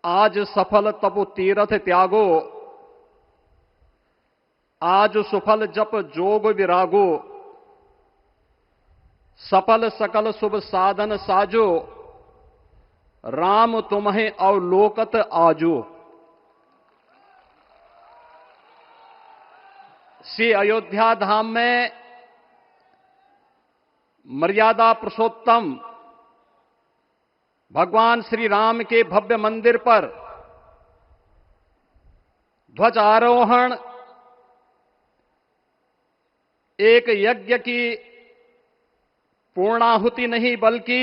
आज सफल तपु तीरथ त्यागो, आज सुफल जप जोग विरागो, सफल सकल शुभ साधन साजो, राम तुम्हें अवलोकत आजो। श्री अयोध्या धाम में मर्यादा पुरुषोत्तम भगवान श्री राम के भव्य मंदिर पर ध्वजारोहण एक यज्ञ की पूर्णाहुति नहीं बल्कि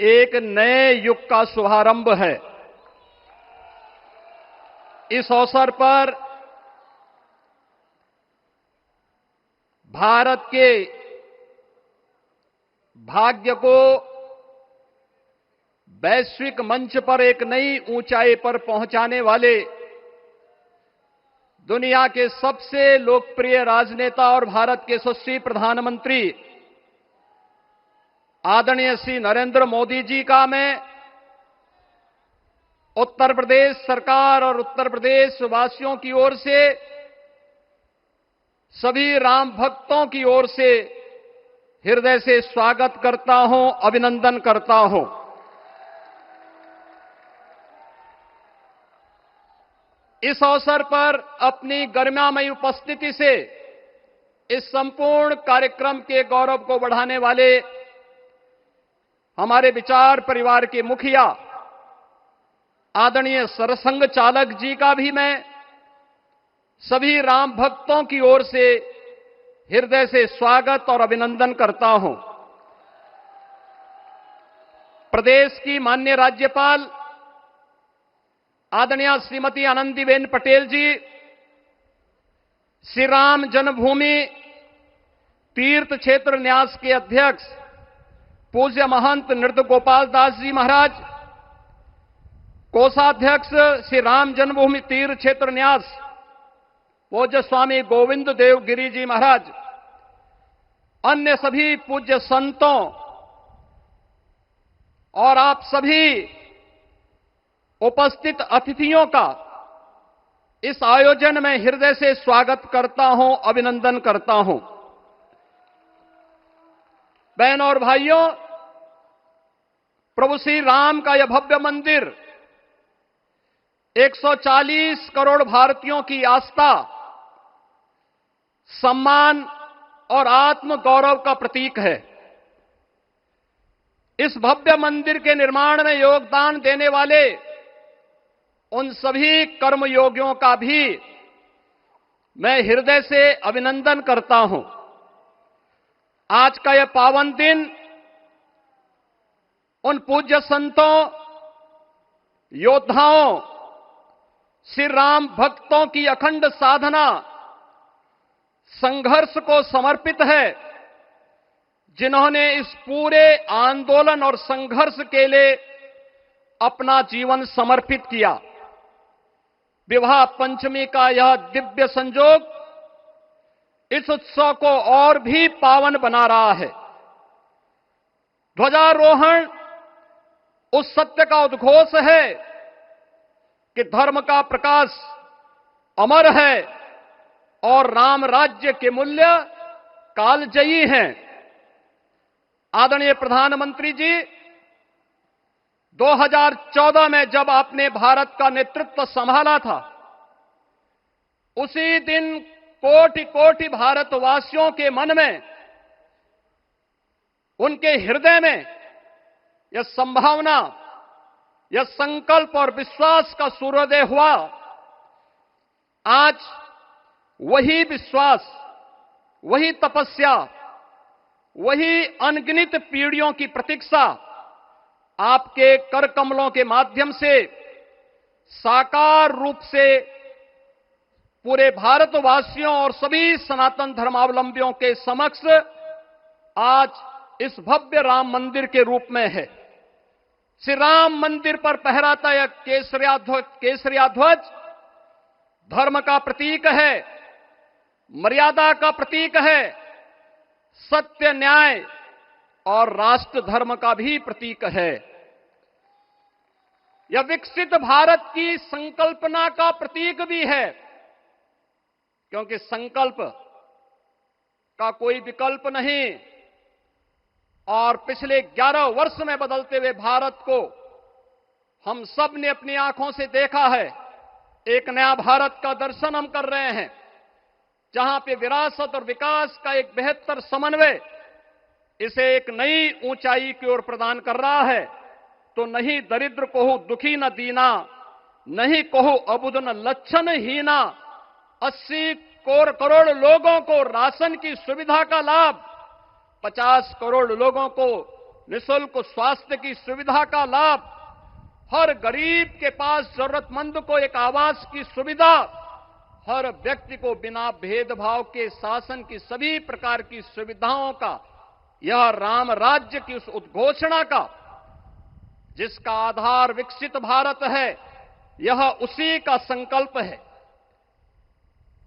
एक नए युग का शुभारंभ है। इस अवसर पर भारत के भाग्य को वैश्विक मंच पर एक नई ऊंचाई पर पहुंचाने वाले दुनिया के सबसे लोकप्रिय राजनेता और भारत के यशस्वी प्रधानमंत्री आदरणीय श्री नरेंद्र मोदी जी का मैं उत्तर प्रदेश सरकार और उत्तर प्रदेश वासियों की ओर से, सभी राम भक्तों की ओर से हृदय से स्वागत करता हूं, अभिनंदन करता हूं। इस अवसर पर अपनी गरिमामयी उपस्थिति से इस संपूर्ण कार्यक्रम के गौरव को बढ़ाने वाले हमारे विचार परिवार के मुखिया आदरणीय सरसंघ चालक जी का भी मैं सभी राम भक्तों की ओर से हृदय से स्वागत और अभिनंदन करता हूं। प्रदेश की माननीय राज्यपाल आदरणीय श्रीमती आनंदीबेन पटेल जी, श्री राम जन्मभूमि तीर्थ क्षेत्र न्यास के अध्यक्ष पूज्य महंत नृत्य गोपाल दास जी महाराज, कोषाध्यक्ष श्री राम जन्मभूमि तीर्थ क्षेत्र न्यास पूज्य स्वामी गोविंद देव गिरी जी महाराज, अन्य सभी पूज्य संतों और आप सभी उपस्थित अतिथियों का इस आयोजन में हृदय से स्वागत करता हूं, अभिनंदन करता हूं। बहनों और भाइयों, प्रभु श्री राम का यह भव्य मंदिर 140 करोड़ भारतीयों की आस्था, सम्मान और आत्म गौरव का प्रतीक है। इस भव्य मंदिर के निर्माण में योगदान देने वाले उन सभी कर्मयोगियों का भी मैं हृदय से अभिनंदन करता हूं। आज का यह पावन दिन उन पूज्य संतों, योद्धाओं, श्री राम भक्तों की अखंड साधना, संघर्ष को समर्पित है, जिन्होंने इस पूरे आंदोलन और संघर्ष के लिए अपना जीवन समर्पित किया। विवाह पंचमी का यह दिव्य संयोग इस उत्सव को और भी पावन बना रहा है। ध्वजारोहण उस सत्य का उद्घोष है कि धर्म का प्रकाश अमर है और राम राज्य के मूल्य कालजयी हैं। आदरणीय प्रधानमंत्री जी, 2014 में जब आपने भारत का नेतृत्व संभाला था, उसी दिन कोटि कोटि भारतवासियों के मन में, उनके हृदय में यह संभावना, यह संकल्प और विश्वास का सूर्योदय हुआ। आज वही विश्वास, वही तपस्या, वही अनगिनत पीढ़ियों की प्रतीक्षा आपके कर कमलों के माध्यम से साकार रूप से पूरे भारतवासियों और सभी सनातन धर्मावलंबियों के समक्ष आज इस भव्य राम मंदिर के रूप में है। श्री राम मंदिर पर फहराता यह केसरिया ध्वज धर्म का प्रतीक है, मर्यादा का प्रतीक है, सत्य, न्याय और राष्ट्र धर्म का भी प्रतीक है। यह विकसित भारत की संकल्पना का प्रतीक भी है, क्योंकि संकल्प का कोई विकल्प नहीं। और पिछले 11 वर्ष में बदलते हुए भारत को हम सब ने अपनी आंखों से देखा है। एक नया भारत का दर्शन हम कर रहे हैं, जहां पे विरासत और विकास का एक बेहतर समन्वय इसे एक नई ऊंचाई की ओर प्रदान कर रहा है। तो नहीं दरिद्र को दुखी न दीना, नहीं कहो अबुद न लक्षण हीना। 80 करोड़ लोगों को राशन की सुविधा का लाभ, 50 करोड़ लोगों को निःशुल्क स्वास्थ्य की सुविधा का लाभ, हर गरीब के पास जरूरतमंद को एक आवास की सुविधा, हर व्यक्ति को बिना भेदभाव के शासन की सभी प्रकार की सुविधाओं का, यह राम राज्य की उस उद्घोषणा का जिसका आधार विकसित भारत है, यह उसी का संकल्प है।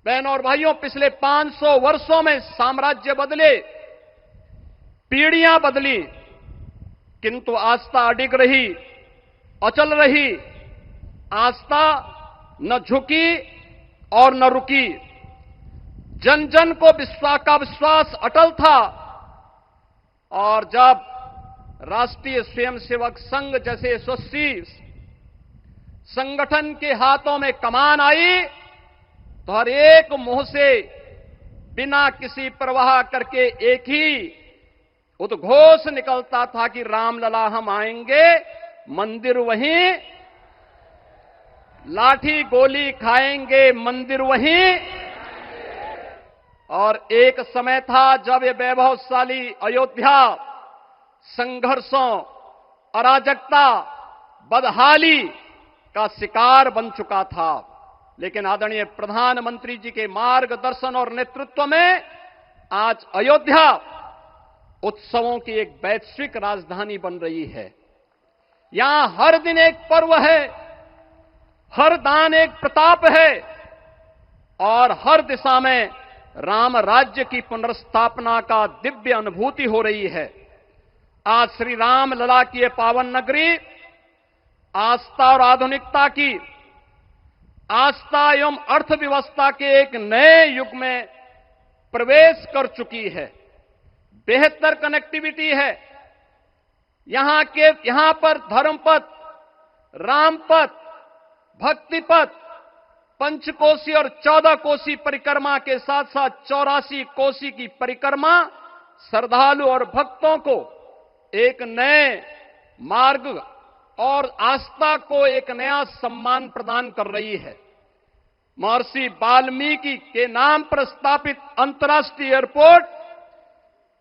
बहनों और भाइयों, पिछले 500 वर्षों में साम्राज्य बदले, पीढ़ियां बदली, किंतु आस्था अडिग रही, अचल रही। आस्था न झुकी और न रुकी। जन जन को विश्वास अटल था। और जब राष्ट्रीय स्वयंसेवक संघ जैसे यशस्वी संगठन के हाथों में कमान आई, तो हर एक मुंह से बिना किसी परवाह करके एक ही उद्घोष निकलता था कि रामलला हम आएंगे, मंदिर वहीं, लाठी गोली खाएंगे, मंदिर वहीं। और एक समय था जब ये वैभवशाली अयोध्या संघर्षों, अराजकता, बदहाली का शिकार बन चुका था। लेकिन आदरणीय प्रधानमंत्री जी के मार्गदर्शन और नेतृत्व में आज अयोध्या उत्सवों की एक वैश्विक राजधानी बन रही है। यहां हर दिन एक पर्व है, हर दान एक प्रताप है, और हर दिशा में राम राज्य की पुनर्स्थापना का दिव्य अनुभूति हो रही है। आज श्री राम लला की यह पावन नगरी आस्था और आधुनिकता की, आस्था एवं अर्थव्यवस्था के एक नए युग में प्रवेश कर चुकी है। बेहतर कनेक्टिविटी है। यहां पर धर्मपथ, रामपथ, भक्तिपथ, पंचकोसी और 14 कोसी परिक्रमा के साथ साथ 84 कोसी की परिक्रमा श्रद्धालु और भक्तों को एक नए मार्ग और आस्था को एक नया सम्मान प्रदान कर रही है। महर्षि वाल्मीकि के नाम पर स्थापित अंतर्राष्ट्रीय एयरपोर्ट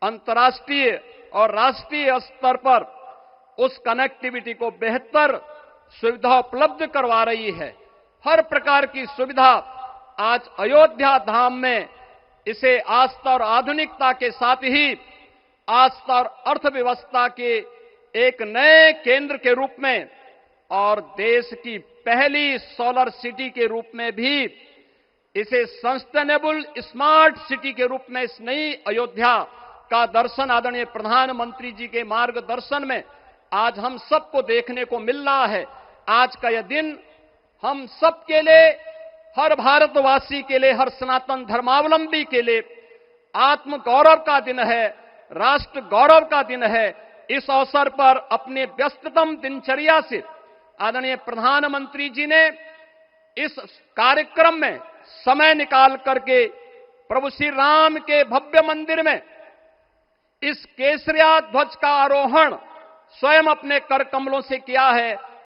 अंतर्राष्ट्रीय और राष्ट्रीय स्तर पर उस कनेक्टिविटी को बेहतर सुविधा उपलब्ध करवा रही है। हर प्रकार की सुविधा आज अयोध्या धाम में इसे आस्था और आधुनिकता के साथ ही आस्था और अर्थव्यवस्था के एक नए केंद्र के रूप में और देश की पहली सोलर सिटी के रूप में भी, इसे सस्टेनेबल स्मार्ट सिटी के रूप में इस नई अयोध्या का दर्शन आदरणीय प्रधानमंत्री जी के मार्गदर्शन में आज हम सबको देखने को मिल रहा है। आज का यह दिन हम सबके लिए, हर भारतवासी के लिए, हर सनातन धर्मावलंबी के लिए आत्म गौरव का दिन है, राष्ट्र गौरव का दिन है। इस अवसर पर अपने व्यस्ततम दिनचर्या से आदरणीय प्रधानमंत्री जी ने इस कार्यक्रम में समय निकाल करके प्रभु श्री राम के भव्य मंदिर में इस केसरिया ध्वज का आरोहण स्वयं अपने कर कमलों से किया है।